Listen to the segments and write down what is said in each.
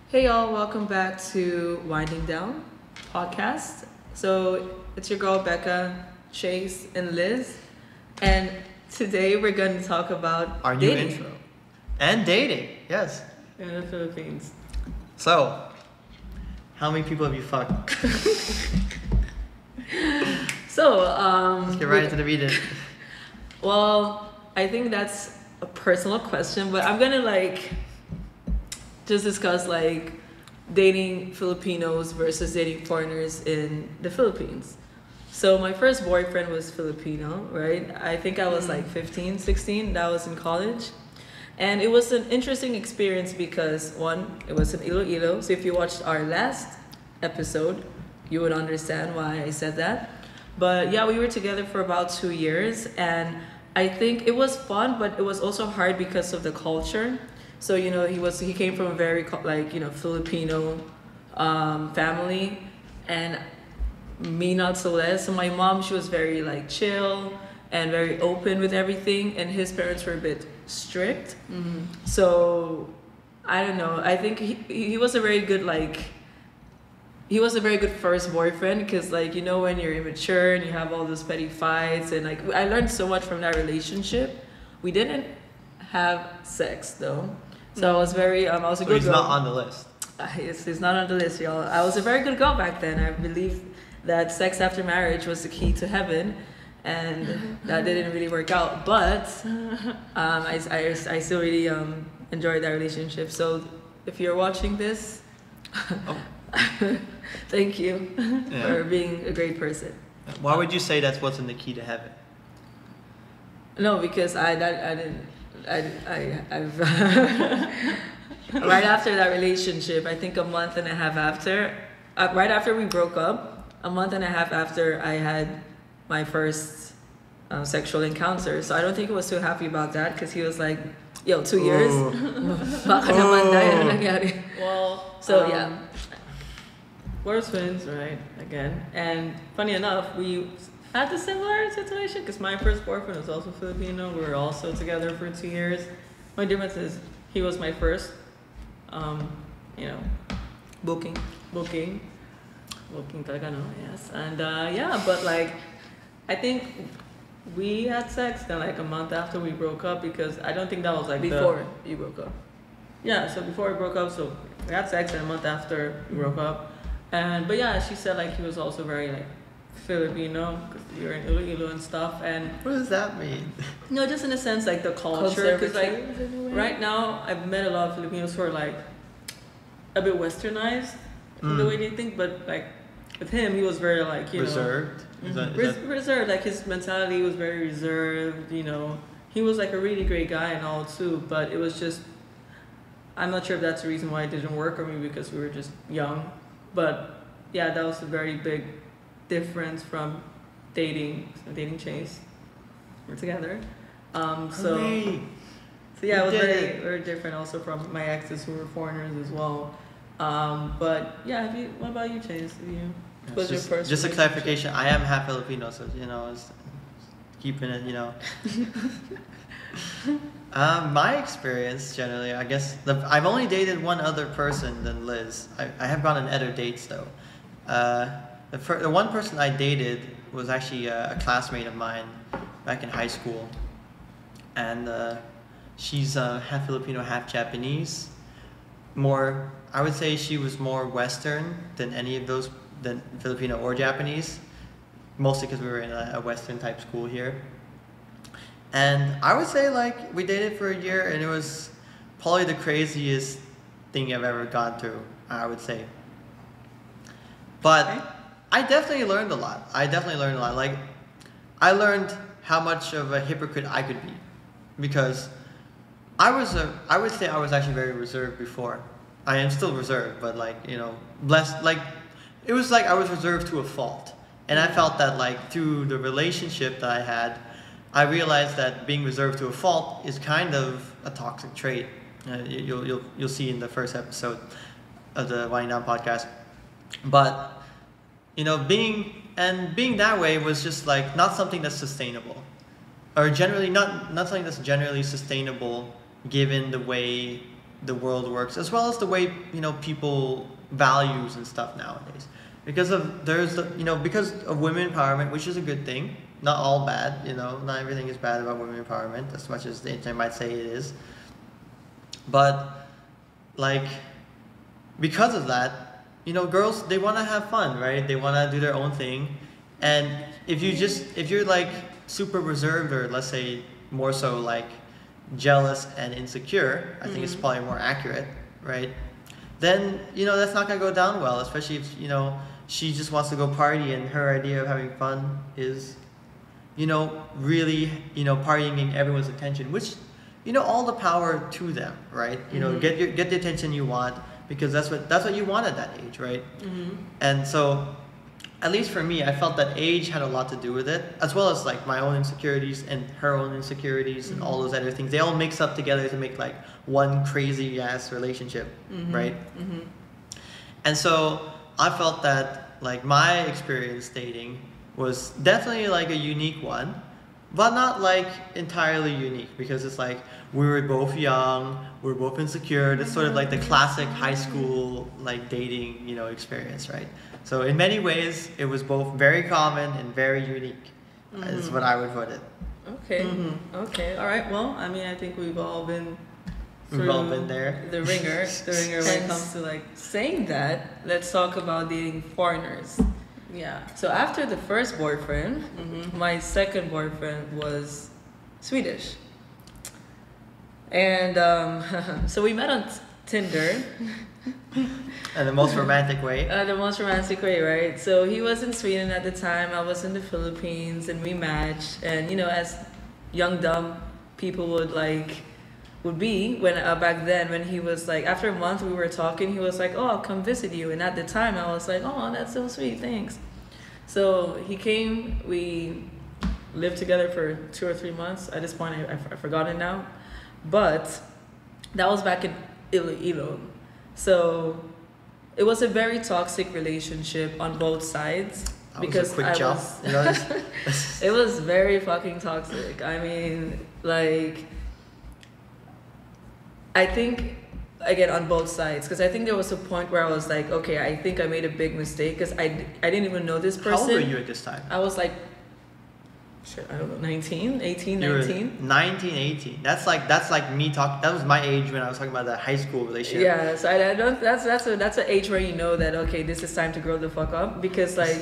Hey y'all, welcome back to Winding Down Podcast. So it's your girl Becca, Chase, and Liz. And today we're going to talk about Our new dating intro. And dating, yes. in the Philippines. So, how many people have you fucked? So, Let's get right into the reading. well, I think that's a personal question, but I'm gonna just discuss dating Filipinos versus dating foreigners in the Philippines. So my first boyfriend was Filipino, right? I think I was 15, 16. That was in college. And it was an interesting experience because one, it was in Iloilo. So if you watched our last episode, you would understand why I said that. But yeah, we were together for about 2 years, and I think it was fun, but it was also hard because of the culture. So he came from a very Filipino family, and me not so less. So my mom, she was very chill and very open with everything, and his parents were a bit strict. So I don't know. I think he was a very good he was a very good first boyfriend because when you're immature and you have all those petty fights, and I learned so much from that relationship. We didn't have sex though, so I was very I was a good He's girl. not on the list. He's not on the list, y'all. I was a very good girl back then. I believe that sex after marriage was the key to heaven, and that didn't really work out. But I still really enjoyed that relationship. So if you're watching this, thank you for being a great person. Why would you say that's what's in the key to heaven? No, because I've right after that relationship, I think a month and a half after, right after we broke up, a month and a half after I had my first sexual encounter. So I don't think he was too happy about that because he was like, yo, 2 years? Baka naman dahil nangyari. Well, So yeah. we're twins, right? Again, and funny enough, we had a similar situation because my first boyfriend was also Filipino. We were also together for 2 years. My difference is he was my first, Booking. booking talaga, no? Yes, and but I think we had sex then a month after we broke up because I don't think that was Before you broke up. Yeah, so before we broke up, so we had sex and a month after we broke up. But yeah, she said he was also very Filipino because we were in Iloilo and stuff. And What does that mean? no, just in a sense the culture. Because Conservative in a way? right now I've met a lot of Filipinos who are a bit westernized in the way they think. But with him, he was very Reserved? Is that- reserved. His mentality was very reserved. He was a really great guy and all too. But it was just, I'm not sure if that's the reason why it didn't work, or maybe because we were just young. But yeah, that was a very big difference from dating Chase. We're together. So Hooray. yeah, it was We did very it. very different also from my exes who were foreigners as well. But yeah, what about you, Chase? Was your first Just a relationship? clarification, I am half Filipino, so it's keeping it, My experience generally, I guess I've only dated one other person than Liz. I have gone on other dates though. The one person I dated was actually a classmate of mine back in high school, and she's half Filipino, half Japanese. I would say she was more Western than any of those, than Filipino or Japanese, mostly because we were in a Western type school here. And I would say we dated for a year, and it was probably the craziest thing I've ever gone through, I would say. But I definitely learned a lot. I learned how much of a hypocrite I could be, because I would say I was actually very reserved before. I am still reserved, but blessed. It was I was reserved to a fault, and I felt that through the relationship that I had, I realized that being reserved to a fault is kind of a toxic trait. You'll see in the first episode of the Wineding Down podcast. But being that way was just not something that's sustainable, or generally not something that's generally sustainable given the way the world works, as well as the way people values and stuff nowadays. Because of women empowerment, which is a good thing. Not all bad, not everything is bad about women empowerment, as much as the internet might say it is. Like, because of that, girls, they want to have fun, right? They want to do their own thing. And if you're like super reserved, or let's say more so like jealous and insecure, I think it's probably more accurate, right? Then, that's not going to go down well, especially if, she just wants to go party and her idea of having fun is, really, partying everyone's attention, which, all the power to them, right? Get the attention you want, because that's what you want at that age, right? And so, at least for me, I felt that age had a lot to do with it, as well as like my own insecurities and her own insecurities and all those other things. They all mix up together to make like one crazy ass relationship, right? And so I felt that like my experience dating was definitely like a unique one, but not like entirely unique, because it's like we were both young, we were both insecure. That's sort of like the classic high school like dating, experience, right? So in many ways, it was both very common and very unique, is what I would put it. Okay. Okay. All right. Well, I mean, I think we've all been there. The ringer when it comes to like saying that. Let's talk about dating foreigners. Yeah. So after the first boyfriend, my second boyfriend was Swedish. And so we met on Tinder. And the most romantic way. The most romantic way, right? So he was in Sweden at the time, I was in the Philippines, and we matched. And as young dumb people would be when back then, when he was like, after a month we were talking, he was like, oh, I'll come visit you. And at the time I was like, oh, that's so sweet, thanks. So he came, we lived together for 2 or 3 months. At this point I've forgotten now, but that was back in Iloilo. So it was a very toxic relationship on both sides, because it was very fucking toxic. I mean, like, I think, again, on both sides, because I think there was a point where I was like, okay, I think I made a big mistake, because I didn't even know this person. How old were you at this time? I was like, shit, I don't know, 19, 18, 19. 19, 18. That's like me talking. That was my age when I was talking about the high school relationship. Yeah, so I don't. That's an age where you know that, okay, this is time to grow the fuck up, because like,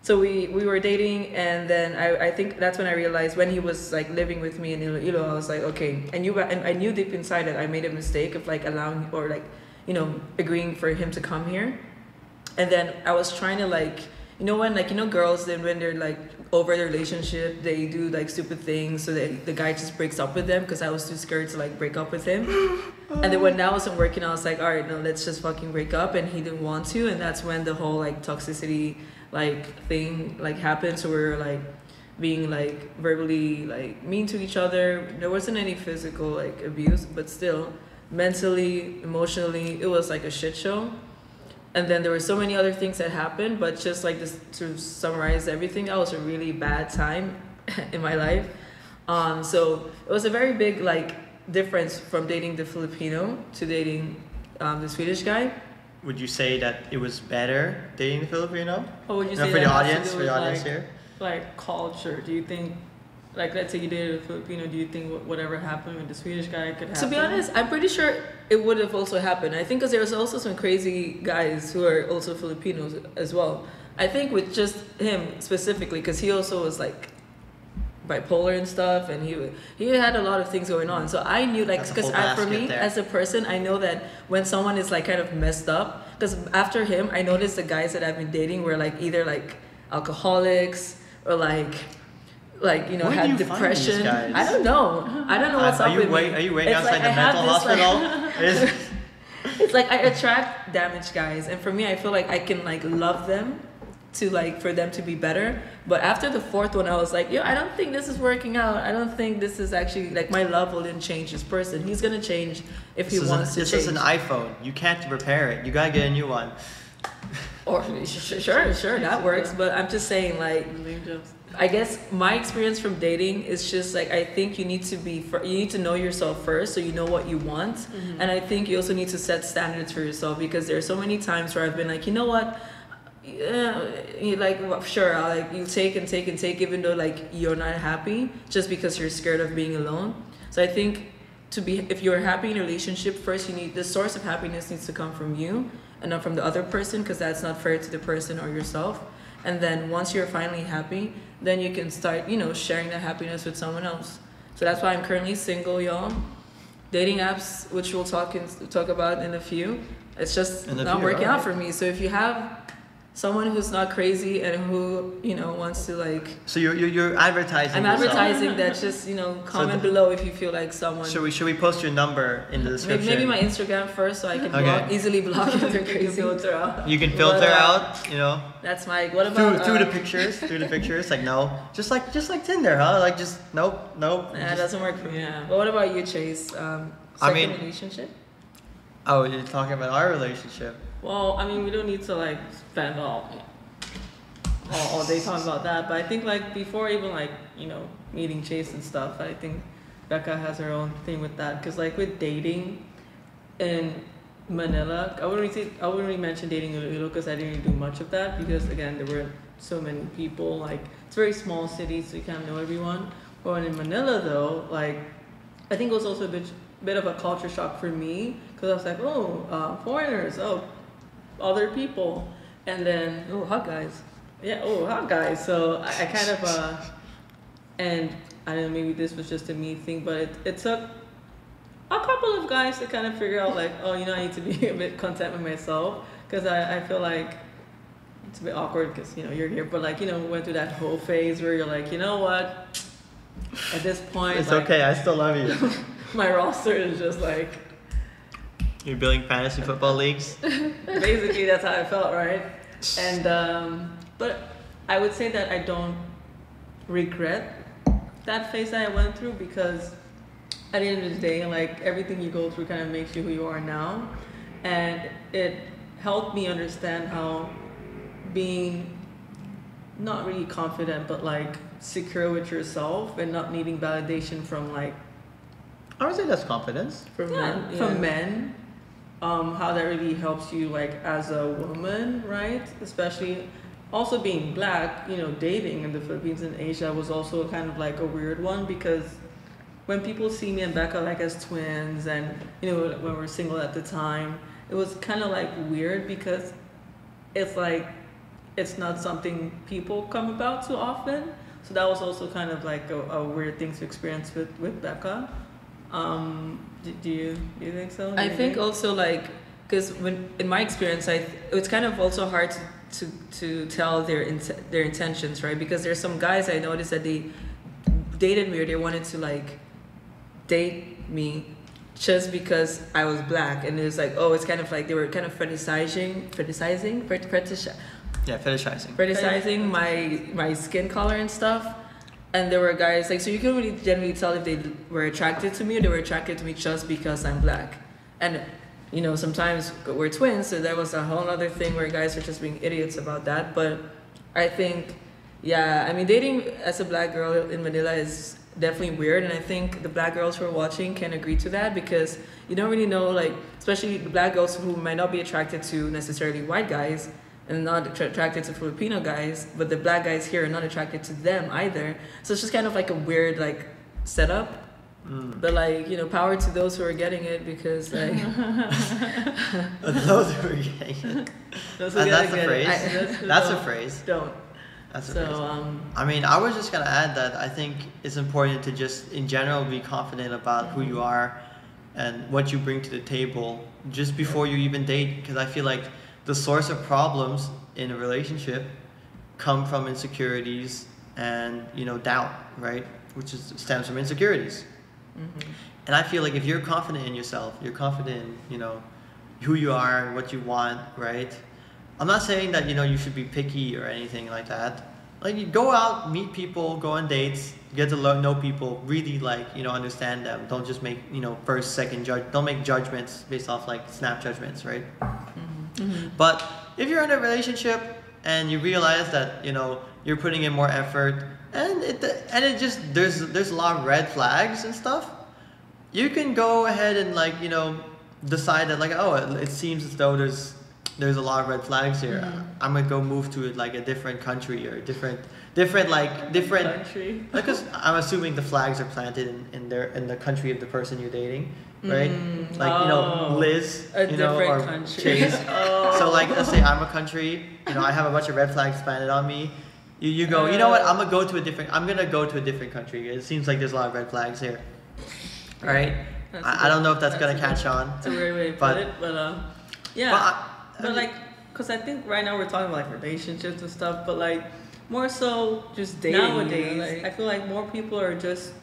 so we were dating, and then I think that's when I realized, when he was like living with me in Iloilo, I was like, okay, and I knew deep inside that I made a mistake of like allowing, or like, agreeing for him to come here. And then I was trying to like, when like, girls, then when they're like over their relationship, they do like stupid things so that the guy just breaks up with them, because I was too scared to like break up with him. And then when that wasn't working, I was like, all right, no, let's just fucking break up. And he didn't want to, and that's when the whole like toxicity like thing like happened. So we were like being like verbally like mean to each other. There wasn't any physical like abuse, but still mentally, emotionally, it was like a shit show. And then there were so many other things that happened, but just like this, to summarize everything, that was a really bad time in my life. So it was a very big like difference from dating the Filipino to dating the Swedish guy. Would you say that it was better dating the Filipino? Or would you say for that the has to audience, do for the with, audience like, here? Like culture? Do you think, like, let's say you dated a Filipino, do you think whatever happened with the Swedish guy could happen? To be honest, I'm pretty sure it would have also happened. I think because there was also some crazy guys who are also Filipinos as well. I think with just him specifically, because he also was like bipolar and stuff, and he had a lot of things going on. So I knew, like, because for me as a person, I know that when someone is like kind of messed up, because after him, I noticed the guys that I've been dating were like either like alcoholics or like had depression. I don't know what's up with me. Are you waiting outside the mental hospital? It's like I attract damaged guys, and for me, I feel like I can like love them to like for them to be better. But after the fourth one, I was like, I don't think this is working out. I don't think this is actually like my love will didn't change this person. He's gonna change if he wants to change. This is an iPhone. You can't repair it. You gotta get a new one. Or sure, that works. But I'm just saying, like, I guess my experience from dating is just like I think you need to know yourself first, so you know what you want, and I think you also need to set standards for yourself, because there are so many times where I've been like, you know what, yeah, you like, well, sure, I'll like, you take and take and take, even though like you're not happy, just because you're scared of being alone. So I think if you're happy in a relationship, first the source of happiness needs to come from you and not from the other person, because that's not fair to the person or yourself. And then once you're finally happy, then you can start, sharing that happiness with someone else. So that's why I'm currently single, y'all. Dating apps, which we'll talk about in a few, it's just not working out for me. So if you have someone who's not crazy and who wants to like, so you're advertising. I'm advertising that. Just comment below if you feel like someone. Should we post your number in the description? Maybe my Instagram first, so I can easily block if they're crazy. You can filter out. That's my. What about through the pictures? Through the pictures, like no, just like Tinder, huh? Like just nope. It doesn't work for me. Yeah. But what about you, Chase? Second relationship. Oh, you're talking about our relationship. Well, I mean, we don't need to like spend all day talking about that, but I think like before even like meeting Chase and stuff, I think Becca has her own thing with that, because like with dating in Manila, I wouldn't really mention dating in Iloilo because I didn't really do much of that, because again there were so many people, like it's a very small city, so you can't know everyone. But in Manila though, like I think it was also a bit of a culture shock for me, because I was like, foreigners, other people, and then hot guys. Yeah, hot guys. So I kind of and I don't know, maybe this was just a me thing, but it took a couple of guys to kind of figure out like, I need to be a bit content with myself, because I feel like it's a bit awkward because you're here, but like we went through that whole phase where you're like, you know what, at this point it's like, okay, I still love you. My roster is just like, you're building fantasy football leagues. Basically, that's how I felt, right? And but I would say that I don't regret that phase that I went through, because at the end of the day, like everything you go through kind of makes you who you are now, and it helped me understand how being not really confident, but like secure with yourself and not needing validation from like, I would say that's confidence. From men. How that really helps you like as a woman, right? Especially also being black, dating in the Philippines and Asia was also kind of like a weird one, because when people see me and Becca like as twins, and when we were single at the time, it was kind of like weird, because it's like it's not something people come about too often. So that was also kind of like a weird thing to experience with Becca. Do you think so? I think also like, because in my experience, it's kind of also hard to tell their intentions, right? Because there's some guys I noticed that they dated me, or they wanted to like date me just because I was black, and it was like, it's kind of like they were kind of fetishizing my skin color and stuff. And there were guys like, so you couldn't really generally tell if they were attracted to me or they were attracted to me just because I'm black. And sometimes we're twins, so there was a whole other thing where guys are just being idiots about that. But I think, dating as a black girl in Manila is definitely weird, and I think the black girls who are watching can agree to that, because you don't really know, like, especially the black girls who might not be attracted to necessarily white guys and not attracted to Filipino guys, but the black guys here are not attracted to them either. So it's just kind of like a weird like setup. But like, power to those who are getting it, because like those who are getting it. That's a phrase. That's a phrase. Don't. That's a phrase. I was just gonna add that I think it's important to just in general be confident about who you are and what you bring to the table just before you even date, because I feel like the source of problems in a relationship come from insecurities and doubt, right? Which stems from insecurities. And I feel like if you're confident in yourself, you're confident in who you are and what you want, right? I'm not saying that you should be picky or anything like that. Like, you go out, meet people, go on dates, get to know people, really like understand them. Don't just make first, second judge. Don't make judgments based off like snap judgments, right? But if you're in a relationship and you realize that you're putting in more effort and it just there's a lot of red flags and stuff. You can go ahead and like decide that like it seems as though there's a lot of red flags here. I'm gonna go move to like a different country or different country. because I'm assuming the flags are planted in the country of the person you're dating, right? Liz, a different or country. Chase. So like let's say I'm a country, I have a bunch of red flags planted on me. You go, you know what? I'm gonna go to a different country. It seems like there's a lot of red flags here. Right? I don't know if that's gonna catch on. It's a weird way to put it, but yeah. But like, cause I think right now we're talking about like relationships and stuff, but like more so just dating. Nowadays, I feel like more people are just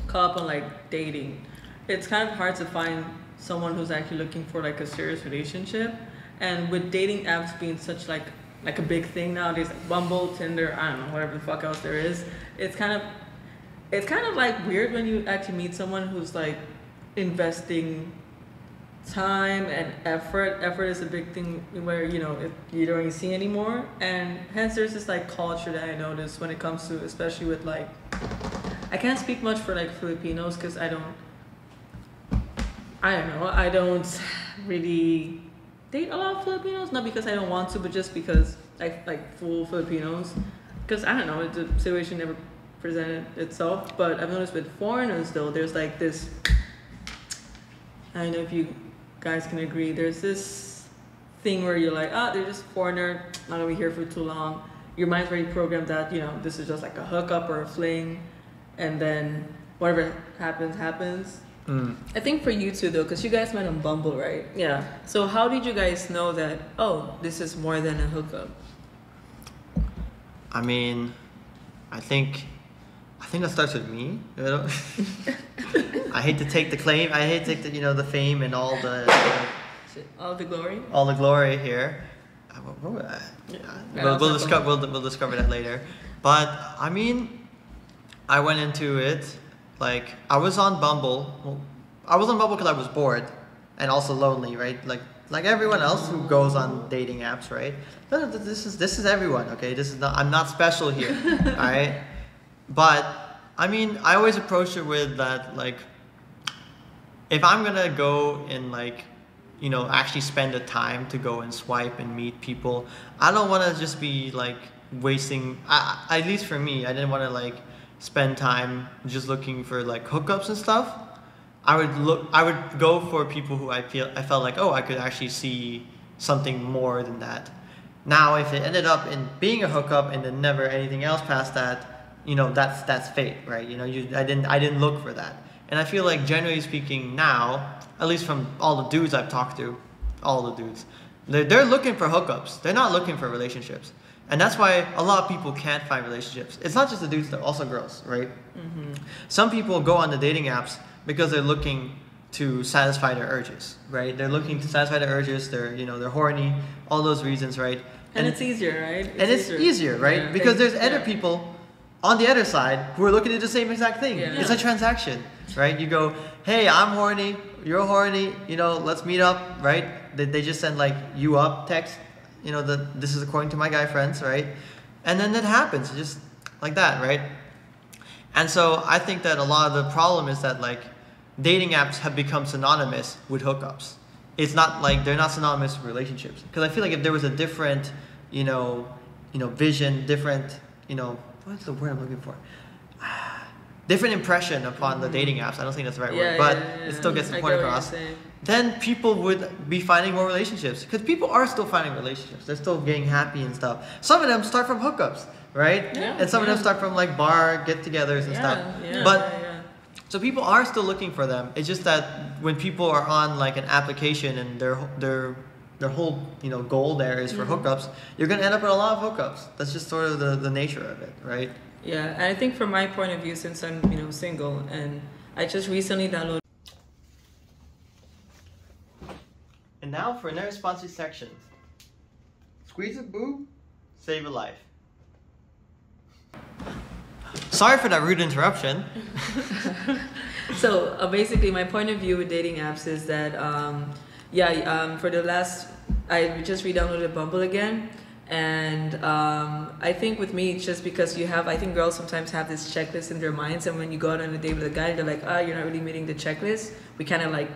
caught up on like dating. It's kind of hard to find someone who's actually looking for like a serious relationship, and with dating apps being such like a big thing nowadays, like Bumble, Tinder, I don't know, whatever the fuck else there is. It's kind of like weird when you actually meet someone who's like investing time and effort. Effort is a big thing where if you don't really see anymore, and hence there's this like culture that I noticed when it comes to, especially with like, I can't speak much for like Filipinos because I don't really date a lot of Filipinos, not because I don't want to, but just because I like full Filipinos, because I don't know, the situation never presented itself. But I've noticed with foreigners though, there's like this, I don't know if you guys can agree, there's this thing where you're like, they're just foreigner, not gonna be here for too long. Your mind's already programmed that this is just like a hookup or a fling, and then whatever happens. I think for you too though, because you guys met on Bumble, right? Yeah. So how did you guys know that this is more than a hookup? I mean, I think that starts with me. I hate to take the claim. I hate to take the fame and all the glory. All the glory here. We'll discover that later. But I mean, I went into it like I was on Bumble. Well, I was on Bumble because I was bored and also lonely, right? Like everyone else who goes on dating apps, right? This is everyone, okay? I'm not special here, all right? But I mean, I always approach it with that, like, if I'm gonna go and like, actually spend the time to go and swipe and meet people, I don't want to just be like wasting. At least for me, I didn't want to like spend time just looking for like hookups and stuff. I would go for people who I felt like, I could actually see something more than that. Now, if it ended up in being a hookup and then never anything else past that, that's fate, right? I didn't look for that. And I feel like generally speaking now, at least from all the dudes I've talked to, they're looking for hookups. They're not looking for relationships. And that's why a lot of people can't find relationships. It's not just the dudes, though, also girls, right? Mm-hmm. Some people go on the dating apps because they're looking to satisfy their urges, right? They're looking to satisfy their urges. They're horny, all those reasons, right? And it's easier, right? It's easier, right? Yeah. Because there's other people on the other side who are looking to do the same exact thing. Yeah. It's a transaction, right? You go, hey, I'm horny, you're horny, let's meet up, right? They just send like you up text, this is according to my guy friends, right? And then that happens just like that, right? And so I think that a lot of the problem is that like dating apps have become synonymous with hookups. It's not like they're not synonymous with relationships. Because I feel like if there was a different, vision, different, what's the word I'm looking for? Different impression upon the dating apps. I don't think that's the right word, but it still gets the point across. Then people would be finding more relationships. Because people are still finding relationships. They're still getting happy and stuff. Some of them start from hookups, right? Yeah, and some of them start from like bar get-togethers and stuff. Yeah, so people are still looking for them. It's just that when people are on like an application and their whole goal there is for hookups, you're gonna end up with a lot of hookups. That's just sort of the nature of it, right? Yeah, and I think from my point of view, since I'm single and I just recently downloaded. And now for another sponsored section. Squeeze a boob, save a life. Sorry for that rude interruption. So basically my point of view with dating apps is that for the last, I just re-downloaded Bumble again, And I think with me, it's just because I think girls sometimes have this checklist in their minds, and when you go out on a date with a guy, they're like, you're not really meeting the checklist. We kind of like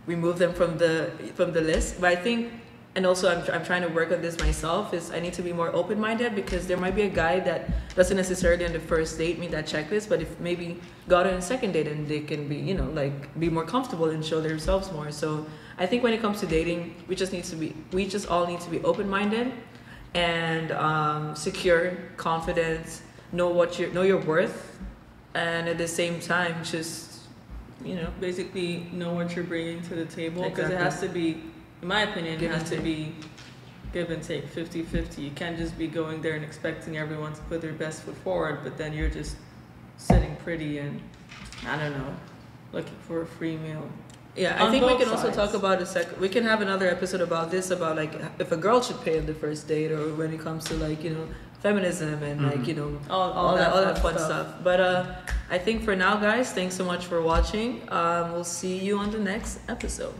remove them from the list. But I think, and also I'm trying to work on this myself, is I need to be more open-minded, because there might be a guy that doesn't necessarily on the first date meet that checklist, but if maybe go out on a second date and they can be, like be more comfortable and show themselves more. So I think when it comes to dating, we just all need to be open-minded and secure, confident, know your worth, and at the same time just basically know what you're bringing to the table, because Exactly. it has to be, in my opinion, Give it and has to take. be give and take, 50-50. You can't just be going there and expecting everyone to put their best foot forward, but then you're just sitting pretty and, I don't know, looking for a free meal. Yeah, I On think we both can also sides. talk about we can have another episode about this, about like if a girl should pay on the first date, or when it comes to like, feminism and like, all that fun stuff. But I think for now, guys, thanks so much for watching. We'll see you on the next episode.